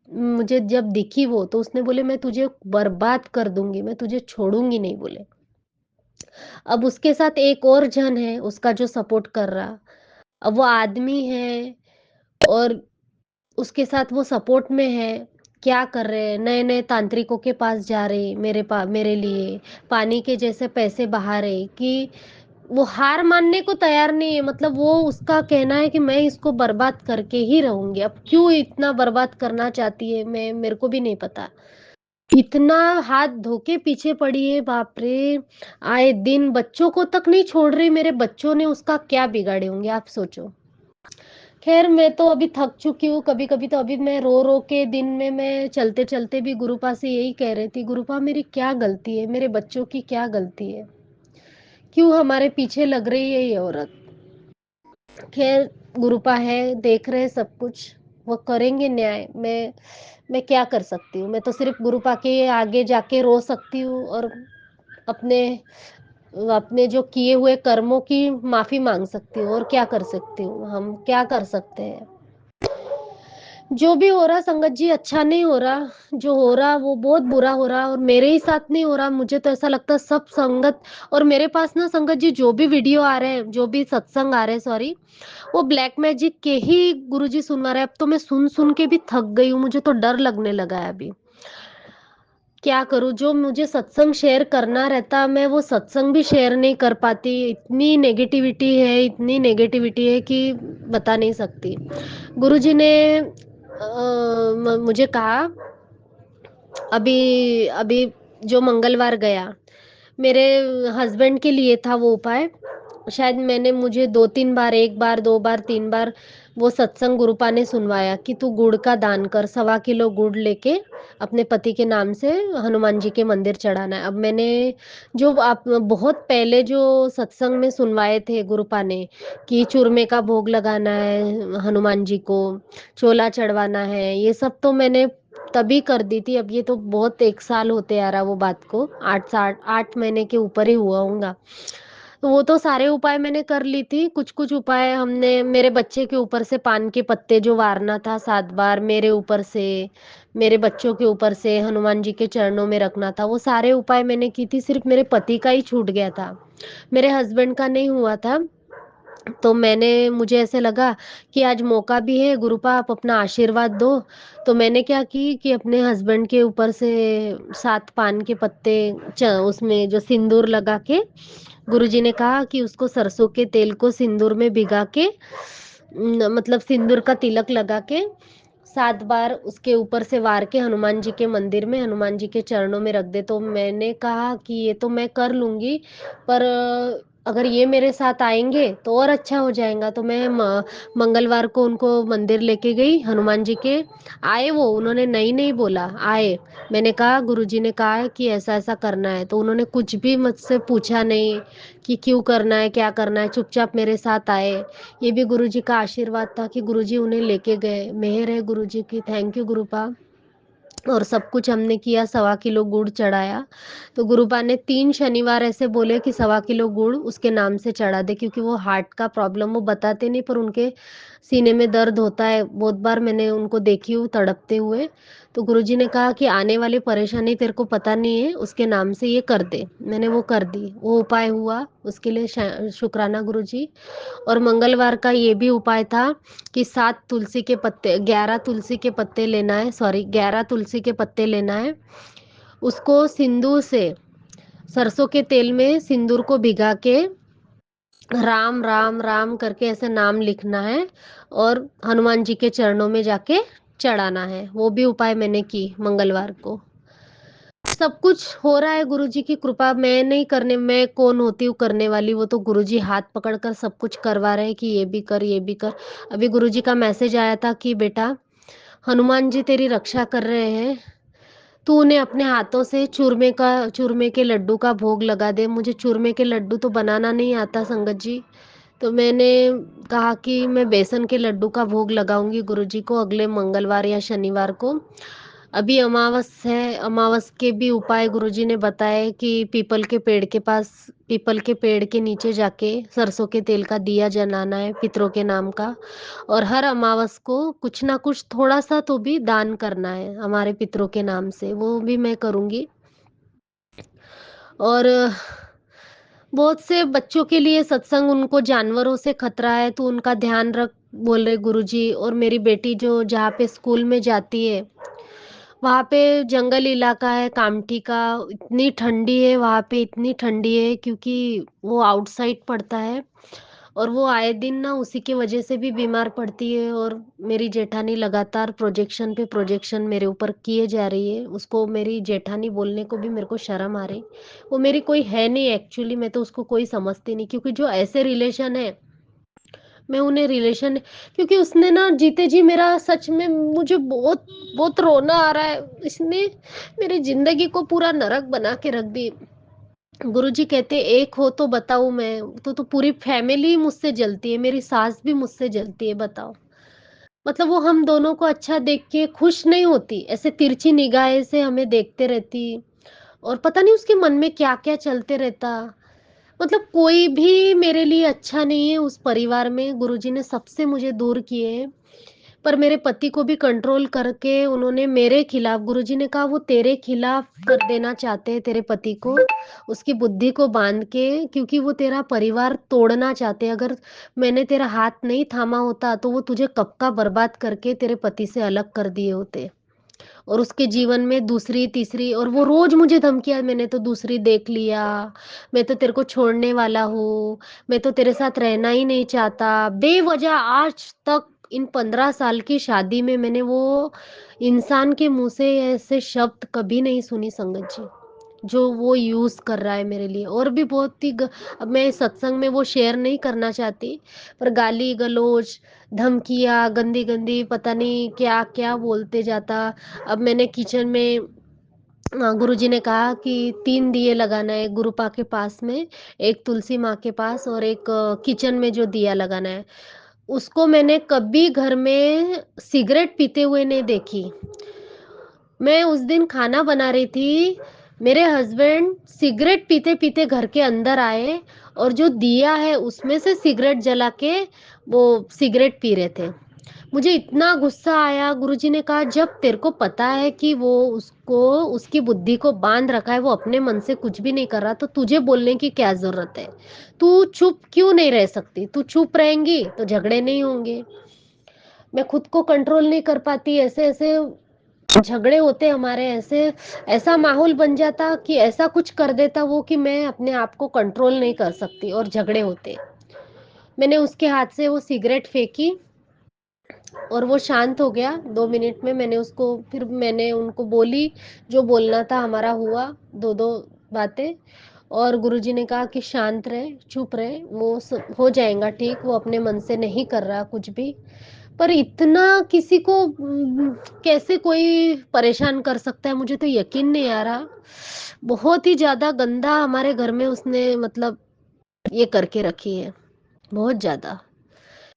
मुझे जब दिखी वो, तो उसने बोले, "मैं तुझे बर्बाद कर दूँगी, मैं तुझे छोड़ूँगी नहीं" बोले। अब उसके साथ एक और जन है, उसका जो सपोर्ट कर रहा। अब वो आदमी है और उसके साथ वो सपोर्ट में है, क्या कर रहे हैं, नए-नए तांत्रिकों के पास जा रहे मेरे लिए, पानी के जैसे पैसे बहा रहे कि वो हार मानने को तैयार नहीं है। मतलब वो उसका कहना है कि मैं इसको बर्बाद करके ही रहूँगी। अब क्यों इतना बर्बाद करना चाहती है, मैं मेरे को भी नहीं पता। इतना हाथ धो के पीछे पड़ी है, बाप रे! आए दिन बच्चों को तक नहीं छोड़ रही, मेरे बच्चों ने उसका क्या बिगाड़े होंगे, आप सोचो। खैर मैं तो अभी थक चुकी हूँ, कभी-कभी तो अभी मैं रो-रो के दिन में मैं चलते-चलते भी गुरुपा से यही कह रही थी, गुरुपा मेरी क्या गलती है? मेरे बच्चों की क्या गलती है? क्यों हमारे पीछे लग रही है ये औरत? खैर गुरुपा है, देख रहे हैं सब कुछ, वो करेंगे न्याय। मैं क्या कर सकती हूँ? मैं तो सिर्फ़ गुरुपा के आगे जाके रो सकती हूँ और अपने अपने जो किए हुए कर्मों की माफ़ी माँग सकती हूँ और क्या कर सकती हूँ? हम क्या कर सकते हैं? जो भी हो रहा संगत जी अच्छा नहीं हो रहा, जो हो रहा वो बहुत बुरा हो रहा और मेरे ही साथ नहीं हो रहा, मुझे तो ऐसा लगता है सब संगत और मेरे पास ना संगत जी जो भी वीडियो आ रहे हैं, जो भी सत्संग आ रहे हैं सॉरी, वो ब्लैक मैजिक के ही गुरुजी सुनवा रहे हैं। अब तो मैं सुन-सुन के भी थक गई हूँ, मुझे तो डर लगने लगा है अभी। क्या करूँ? जो मुझे सत्संग शेयर करना रहता, मैं वो सत्संग भी शेयर नहीं कर पाती। इतनी नेगेटिविटी है कि बता नहीं सकती। गुरुजी ने मुझे कहा अभी अभी जो मंगलवार गया, मेरे हस्बैंड के लिए था वो उपाय। शायद मैंने मुझे 2-3 बार, 1 बार, 2 बार, 3 बार वो सत्संग गुरुपा ने सुनवाया कि तू गुड़ का दान कर, सवा किलो गुड़ लेके अपने पति के नाम से हनुमान जी के मंदिर चढ़ाना है। अब मैंने जो आप बहुत पहले जो सत्संग में सुनवाए थे गुरुपा ने कि चूरमे का भोग लगाना है हनुमान जी को, चोला चढ़वाना है, ये सब तो मैंने तभी कर दी थी। अब ये तो बहुत 1 साल होते आ रहा वो बात को, 8 महीने के ऊपर ही हुआ होगा। तो वो तो सारे उपाय मैंने कर ली थी, कुछ-कुछ उपाय हमने मेरे बच्चे के ऊपर से पान के पत्ते जो वारना था 7 बार, मेरे ऊपर से, मेरे बच्चों के ऊपर से हनुमान जी के चरणों में रखना था, वो सारे उपाय मैंने की थी, सिर्फ़ मेरे पति का ही छूट गया था। मेरे हस्बैंड का नहीं हुआ था। तो मुझे ऐसे लगा कि आज मौका भी है, गुरुपा आप अपना आशीर्वाद दो। तो मैंने क्या की कि अपने हस्बैंड के ऊपर से 7 पान के पत्ते उसमें जो सिंदूर लगा के गुरुजी ने कहा कि उसको सरसों के तेल को सिंदूर में भिगा के मतलब सिंदूर का तिलक लगा के 7 बार उसके ऊपर से वार के हनुमान जी के मंदिर में हनुमान जी के चरणों में रख दे। तो मैंने कहा कि ये तो मैं कर लूँगी, पर अगर ये मेरे साथ आएँगे तो और अच्छा हो जाएगा। तो मैं मंगलवार को उनको मंदिर लेके गई हनुमान जी के। आए वो, उन्होंने नहीं बोला, आए। मैंने कहा गुरुजी ने कहा है कि ऐसा-ऐसा करना है, तो उन्होंने कुछ भी मुझसे पूछा नहीं कि क्यों करना है, क्या करना है, चुपचाप मेरे साथ आए। ये भी गुरुजी का आशीर्वाद था कि गुरुजी उन्हें लेके गए। मेहर है गुरुजी की, थैंक यू गुरुपा। और सब कुछ हमने किया, 1.25 किलो गुड़ चढ़ाया। तो गुरुपा ने 3 शनिवार ऐसे बोले कि 1.25 किलो गुड़ उसके नाम से चढ़ा दे, क्योंकि वो हार्ट का प्रॉब्लम वो बताते नहीं, पर उनके सीने में दर्द होता है। बहुत बार मैंने उनको देखी हूँ तड़पते हुए। तो गुरुजी ने कहा कि आने वाली परेशानी तेरे को पता नहीं है, उसके नाम से ये कर दे। मैंने वो कर दी, वो उपाय हुआ, उसके लिए शुक्राना गुरुजी। और मंगलवार का ये भी उपाय था कि 7 तुलसी के पत्ते, 11 तुलसी के पत्ते लेना है, सॉरी 11 तुलसी के पत्ते लेना है। उसको सिंदूर से, सरसों के तेल में सिंदूर को भिगा के राम राम राम करके ऐसे नाम लिखना है और हनुमान जी के चरणों में जाके चढ़ाना है। वो भी उपाय मैंने की मंगलवार को। सब कुछ हो रहा है गुरुजी की कृपा। मैं नहीं करने, मैं कौन होती हूँ करने वाली, वो तो गुरुजी हाथ पकड़कर सब कुछ करवा रहे हैं कि ये भी कर, ये भी कर। अभी गुरुजी का मैसेज आया था कि बेटा, हनुमान जी तेरी रक्षा कर रहे हैं, तू उन्हें अपने हाथों से चूरमे के लड्डू का भोग लगा दे। मुझे चूरमे के लड्डू तो बनाना नहीं आता संगत जी, तो मैंने कहा कि मैं बेसन के लड्डू का भोग लगाऊंगी गुरुजी को अगले मंगलवार या शनिवार को। अभी अमावस है, अमावस के भी उपाय गुरुजी ने बताए कि पीपल के पेड़ के नीचे जाके सरसों के तेल का दिया जलाना है पितरों के नाम का। और हर अमावस को कुछ ना कुछ थोड़ा सा तो भी दान करना है हमारे पितरों के नाम से, वो भी मैं करूंगी। और बहुत से बच्चों के लिए सत्संग, उनको जानवरों से खतरा है तो उनका ध्यान रख, बोल रहे गुरुजी। और मेरी बेटी जो जहाँ पे स्कूल में जाती है, वहाँ पे जंगल इलाका है कामठी का, इतनी ठंडी है वहाँ पे, इतनी ठंडी है क्योंकि वो आउटसाइड पड़ता है। और वो आए दिन ना उसी की वजह से भी बीमार पड़ती है। और मेरी जेठानी लगातार प्रोजेक्शन पे प्रोजेक्शन मेरे ऊपर किए जा रही है। उसको मेरी जेठानी बोलने को भी मेरे को शर्म आ रही। वो मेरी कोई है नहीं एक्चुअली, मैं तो उसको कोई समझती नहीं, क्योंकि जो ऐसे रिलेशन है, मैं उन्हें रिलेशन, क्योंकि उसने ना जीते जी मेरा, सच में मुझे बहुत बहुत रोना आ रहा है। इसने मेरी जिंदगी को पूरा नरक बना के रख दी। गुरुजी कहते एक हो तो बताऊं मैं, तो पूरी फैमिली मुझसे जलती है, मेरी सास भी मुझसे जलती है, बताओ। मतलब वो हम दोनों को अच्छा देख के खुश नहीं होती, ऐसे तिरछी निगाहें से हमें देखते रहती। और पता नहीं उसके मन में क्या क्या चलते रहता। मतलब कोई भी मेरे लिए अच्छा नहीं है उस परिवार में, गुरुजी ने सबसे मुझे दूर किए हैं। पर मेरे पति को भी कंट्रोल करके उन्होंने मेरे खिलाफ, गुरुजी ने कहा वो तेरे खिलाफ कर देना चाहते हैं तेरे पति को, उसकी बुद्धि को बांध के, क्योंकि वो तेरा परिवार तोड़ना चाहते हैं। अगर मैंने तेरा हाथ नहीं थामा होता तो वो तुझे कब का बर्बाद करके तेरे पति से अलग कर दिए होते। और उसके जीवन में दूसरी तीसरी, और वो रोज मुझे धमकियां, मैंने तो दूसरी देख लिया, मैं तो तेरे को छोड़ने वाला हूँ, मैं तो तेरे साथ रहना ही नहीं चाहता, बेवजह। आज तक इन 15 साल की शादी में मैंने वो इंसान के मुंह से ऐसे शब्द कभी नहीं सुनी संगत जी, जो वो यूज कर रहा है मेरे लिए। और भी बहुत ही अब मैं सत्संग में वो शेयर नहीं करना चाहती, पर गाली गलौज, धमकियाँ, गंदी गंदी पता नहीं क्या क्या बोलते जाता। अब मैंने किचन में, गुरुजी ने कहा कि 3 दिए लगाना है गुरुपा के पास में, एक तुलसी माँ के पास और एक किचन में जो दिया लगाना है। उसको मैंने कभी घर में सिगरेट पीते हुए नहीं देखी। मैं उस दिन खाना बना रही थी, मेरे हस्बैंड सिगरेट पीते पीते घर के अंदर आए और जो दिया है उसमें से सिगरेट जला के वो सिगरेट पी रहे थे। मुझे इतना गुस्सा आया। गुरुजी ने कहा जब तेरे को पता है कि वो उसको, उसकी बुद्धि को बांध रखा है, वो अपने मन से कुछ भी नहीं कर रहा, तो तुझे बोलने की क्या जरूरत है? तू चुप क्यों नहीं रह सकती? तू चुप रहेंगी तो झगड़े नहीं होंगे। मैं खुद को कंट्रोल नहीं कर पाती, ऐसे ऐसे झगड़े होते हमारे, ऐसे ऐसा माहौल बन जाता कि ऐसा कुछ कर देता वो कि मैं अपने आप को कंट्रोल नहीं कर सकती और झगड़े होते। मैंने उसके हाथ से वो सिगरेट फेंकी और वो शांत हो गया 2 मिनट में। मैंने उनको बोली, जो बोलना था हमारा हुआ, 2-2 बातें। और गुरुजी ने कहा कि शांत रहे, चुप रहे, वो हो जाएगा ठीक, वो अपने मन से नहीं कर रहा कुछ भी। पर इतना किसी को कैसे कोई परेशान कर सकता है, मुझे तो यकीन नहीं आ रहा। बहुत ही ज़्यादा गंदा हमारे घर में उसने मतलब ये करके रखी है, बहुत ज़्यादा।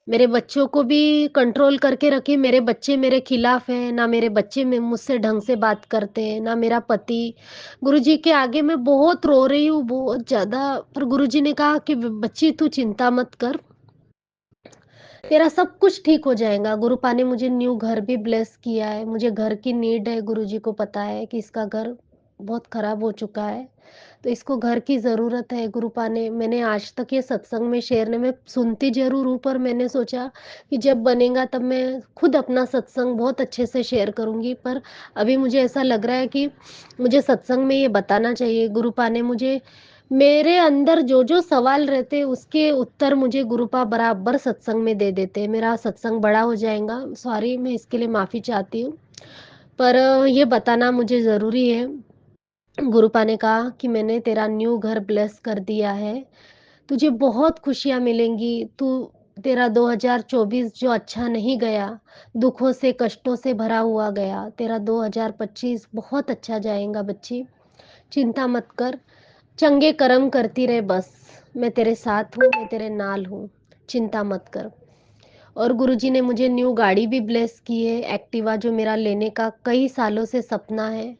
मेरे बच्चों को भी कंट्रोल करके रखी, मेरे बच्चे मेरे खिलाफ हैं, ना मेरे बच्चे में मुझसे ढंग से बात करते हैं, ना मेरा पति। गुरुजी के आगे मैं बहुत रो रही हूँ, बहुत ज़्यादा। पर गुरुजी ने कहा कि बच्ची तू चिंता मत कर, तेरा सब कुछ ठीक हो जाएगा। गुरुपा ने मुझे न्यू घर भी ब्लेस किया है, मुझे घर की नीड है, गुरुजी को पता है कि इसका घर बहुत खराब हो चुका है, तो इसको घर की ज़रूरत है। गुरुपा ने, मैंने आज तक ये सत्संग में शेयर नहीं, मैं सुनती ज़रूर हूँ, पर मैंने सोचा कि जब बनेगा तब मैं खुद अपना सत्संग बहुत अच्छे से शेयर करूँगी। पर अभी मुझे ऐसा लग रहा है कि मुझे सत्संग में ये बताना चाहिए। गुरुपा ने मुझे मेरे अंदर जो-जो सवाल रहते हैं उसके उत्तर मुझे गुरुपा बराबर सत्संग में दे देते हैं। मेरा सत्संग बड़ा हो जाएगा, सॉरी, मैं इसके लिए माफ़ी चाहती हूँ। पर ये बताना मुझे ज़रूरी है। गुरुपा ने कहा कि मैंने तेरा न्यू घर ब्लेस कर दिया है, तुझे बहुत खुशियाँ मिलेंगी। तेरा 2024 जो अच्छा नहीं गया, दुखों से, कष्टों से भरा हुआ गया, तेरा 2025 बहुत अच्छा जाएगा बच्ची, चिंता मत कर। चंगे कर्म करती रहे बस, मैं तेरे साथ हूँ, मैं तेरे नाल हूँ, चिंता मत कर। और गुरुजी ने मुझे न्यू गाड़ी भी ब्लेस की है, एक्टिवा, जो मेरा लेने का कई सालों से सपना है।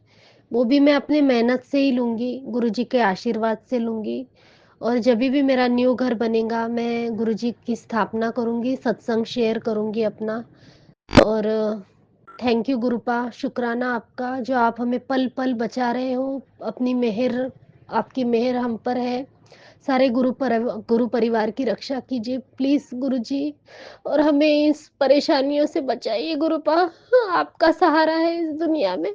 वो भी मैं अपनी मेहनत से ही लूँगी, गुरुजी के आशीर्वाद से लूँगी। और जभी भी मेरा न्यू घर बनेगा, मैं गुरुजी की स्थापना करूँगी, सत्संग शेयर करूँगी अपना। और थैंक यू गुरुपा, शुक्राना आपका, जो आप हमें पल-पल बचा रहे हो। अपनी मेहर, आपकी मेहर हम पर है। सारे गुरु परिवार की रक्षा कीजिए प्लीज़ गुरुजी, और हमें इस परेशानियों से बचाइए गुरुपा। आपका सहारा है इस दुनिया में।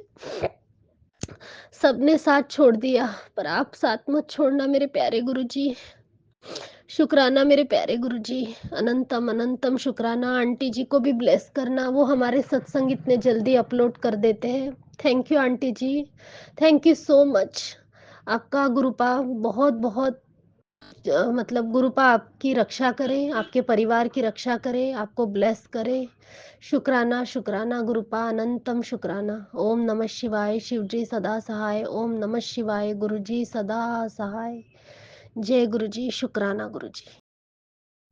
सबने साथ छोड़ दिया, पर आप साथ मत छोड़ना मेरे प्यारे गुरुजी। शुक्राना मेरे प्यारे गुरुजी, अनंतम अनंतम शुक्राना। आंटी जी को भी ब्लेस करना, वो हमारे सत्संग इतने जल्दी अपलोड कर देते हैं। Thank you aunty ji, thank you so much. आपका गुरुपा बहुत बहुत मतलब गुरुपा आपकी रक्षा करें, आपके परिवार की रक्षा करें, आपको ब्लेस करें। शुक्राना शुक्राना गुरुपा, अनंतम शुक्राना। ओम नमः शिवाय, शिव जी सदा सहाय। ओम नमः शिवाय, गुरु जी सदा सहाय। जय गुरु जी, शुक्राना गुरु जी।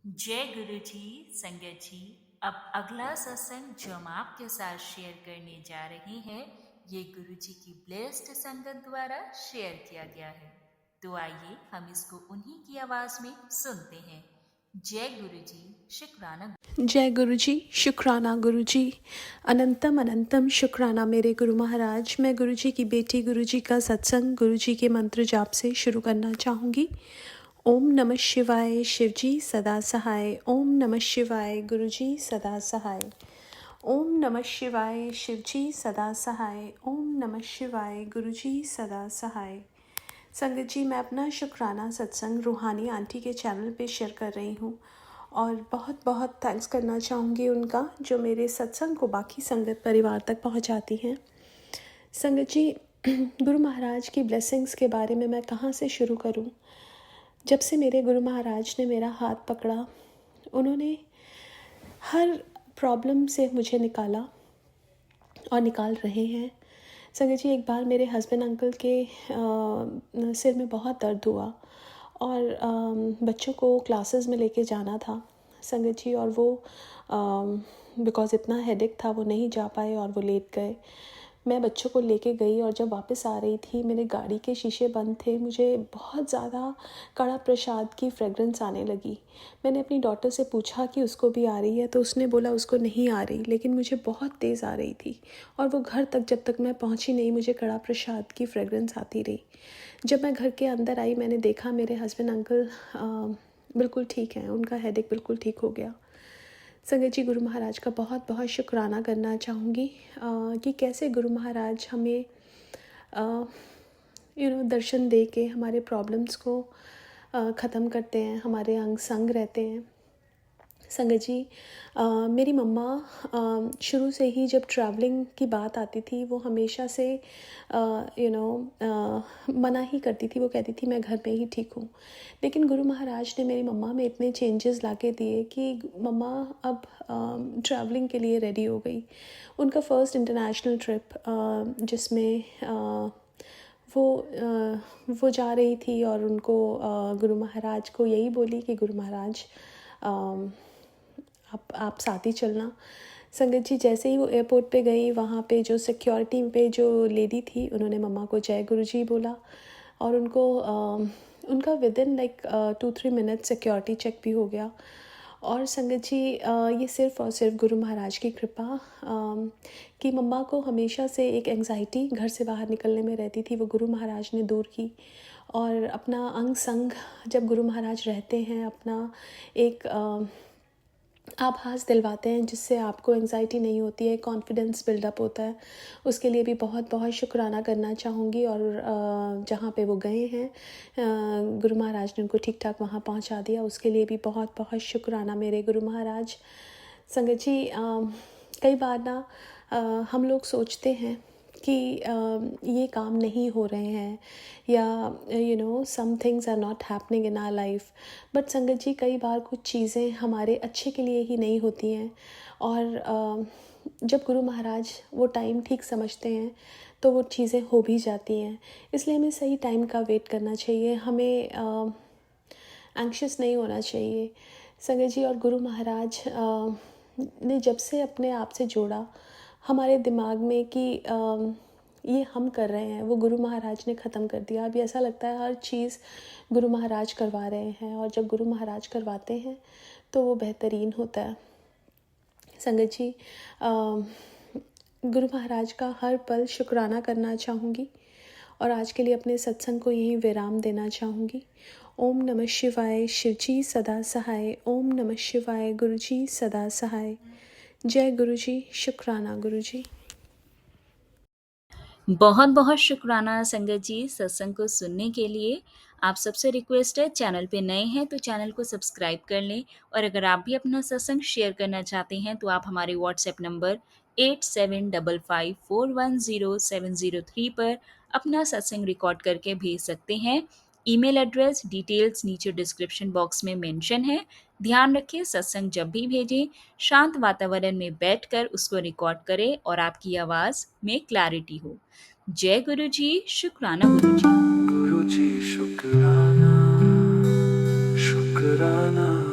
जय गुरु जी। संगत जी, अब अगला सत्संग जो हम आपके साथ शेयर करने जा रहे हैं, ये गुरु जी की ब्लेस्ड संगत द्वारा शेयर किया गया है। तो आइए हम इसको उन्हीं की आवाज में सुनते हैं। जय गुरु जी, शुक्राना। जय गुरु जी, शुक्राना गुरु जी, अनंतम अनंतम शुक्राना मेरे गुरु महाराज। मैं गुरु जी की बेटी गुरु जी का सत्संग गुरु जी के मंत्र जाप से शुरू करना चाहूँगी। ओम नमः शिवाय, शिव जी सदा सहाय। ओम नमः शिवाय, गुरु जी सदा सहाय। ओम नमः शिवाय, शिव जी सदा सहाय। ओम नमः शिवाय, गुरु जी सदा सहाय। संगत जी, मैं अपना शुक्राना सत्संग रूहानी आंटी के चैनल पे शेयर कर रही हूँ, और बहुत बहुत थैंक्स करना चाहूँगी उनका, जो मेरे सत्संग को बाकी संगत परिवार तक पहुँचाती हैं। संगत जी, गुरु महाराज की ब्लेसिंग्स के बारे में मैं कहाँ से शुरू करूँ। जब से मेरे गुरु महाराज ने मेरा हाथ पकड़ा, उन्होंने हर प्रॉब्लम से मुझे निकाला और निकाल रहे हैं। संगत जी, एक बार मेरे हस्बैंड अंकल के सिर में बहुत दर्द हुआ, और बच्चों को क्लासेस में लेके जाना था संगत जी, और वो बिकॉज़ इतना हेडेक था वो नहीं जा पाए और वो लेट गए। मैं बच्चों को लेके गई, और जब वापस आ रही थी मेरे गाड़ी के शीशे बंद थे, मुझे बहुत ज़्यादा कड़ा प्रसाद की फ्रेगरेंस आने लगी। मैंने अपनी डॉटर से पूछा कि उसको भी आ रही है, तो उसने बोला उसको नहीं आ रही, लेकिन मुझे बहुत तेज़ आ रही थी, और वो घर तक जब तक मैं पहुंची नहीं, मुझे कड़ा प्रसाद की फ्रेगरेंस आती रही। जब मैं घर के अंदर आई, मैंने देखा मेरे हस्बैंड अंकल बिल्कुल ठीक हैं, उनका हेडेक बिल्कुल ठीक हो गया। संगत जी, गुरु महाराज का बहुत बहुत शुक्राना करना चाहूँगी कि कैसे गुरु महाराज हमें दर्शन दे के हमारे प्रॉब्लम्स को ख़त्म करते हैं, हमारे अंग संग रहते हैं। संगत जी, मेरी मम्मा शुरू से ही जब ट्रैवलिंग की बात आती थी वो हमेशा से मना ही करती थी। वो कहती थी मैं घर में ही ठीक हूँ। लेकिन गुरु महाराज ने मेरी मम्मा में इतने चेंजेस ला के दिए कि मम्मा अब ट्रैवलिंग के लिए रेडी हो गई। उनका फर्स्ट इंटरनेशनल ट्रिप जिसमें वो जा रही थी और उनको गुरु महाराज को यही बोली कि गुरु महाराज आप साथ ही चलना। संगत जी, जैसे ही वो एयरपोर्ट पे गई, वहाँ पे जो सिक्योरिटी पे जो लेडी थी उन्होंने मम्मा को जय गुरु जी बोला और उनका within like 2-3 minute security check भी हो गया। और संगत जी, ये सिर्फ़ और सिर्फ गुरु महाराज की कृपा कि मम्मा को हमेशा से एक एंग्जाइटी घर से बाहर निकलने में रहती थी, वो गुरु महाराज ने दूर की। और अपना अंग संग जब गुरु महाराज रहते हैं, अपना एक आभास दिलवाते हैं जिससे आपको एंग्जाइटी नहीं होती है, कॉन्फिडेंस बिल्डअप होता है। उसके लिए भी बहुत बहुत शुक्राना करना चाहूँगी। और जहाँ पे वो गए हैं गुरु महाराज ने उनको ठीक ठाक वहाँ पहुँचा दिया, उसके लिए भी बहुत बहुत शुक्राना मेरे गुरु महाराज। संगत जी, कई बार ना हम लोग सोचते हैं कि ये काम नहीं हो रहे हैं या some things are not happening in our life. But संगत जी, कई बार कुछ चीज़ें हमारे अच्छे के लिए ही नहीं होती हैं। और जब गुरु महाराज वो टाइम ठीक समझते हैं तो वो चीज़ें हो भी जाती हैं। इसलिए हमें सही टाइम का वेट करना चाहिए, हमें एंग्शियस नहीं होना चाहिए संगत जी। और गुरु महाराज ने जब से अपने आप से जोड़ा हमारे दिमाग में कि ये हम कर रहे हैं, वो गुरु महाराज ने ख़त्म कर दिया। अभी ऐसा लगता है हर चीज़ गुरु महाराज करवा रहे हैं, और जब गुरु महाराज करवाते हैं तो वो बेहतरीन होता है। संगत जी, गुरु महाराज का हर पल शुक्राना करना चाहूँगी और आज के लिए अपने सत्संग को यहीं विराम देना चाहूँगी। ओम नमः शिवाय, शिवजी सदा सहाय। ओम नमः शिवाय, गुरुजी सदा सहाय। जय गुरुजी, शुक्राना गुरुजी। बहुत बहुत शुक्राना संगत जी सत्संग को सुनने के लिए। आप सबसे रिक्वेस्ट है, चैनल पे नए हैं तो चैनल को सब्सक्राइब कर लें, और अगर आप भी अपना सत्संग शेयर करना चाहते हैं तो आप हमारे व्हाट्सएप नंबर 8755410703 पर अपना सत्संग रिकॉर्ड करके भेज सकते हैं। ईमेल एड्रेस डिटेल्स नीचे डिस्क्रिप्शन बॉक्स में मेंशन है। ध्यान रखें, सत्संग जब भी भेजें शांत वातावरण में बैठकर उसको रिकॉर्ड करें और आपकी आवाज़ में क्लैरिटी हो। जय गुरु जी, शुक्राना गुरु जी। गुरु जी शुक्राना, शुक्राना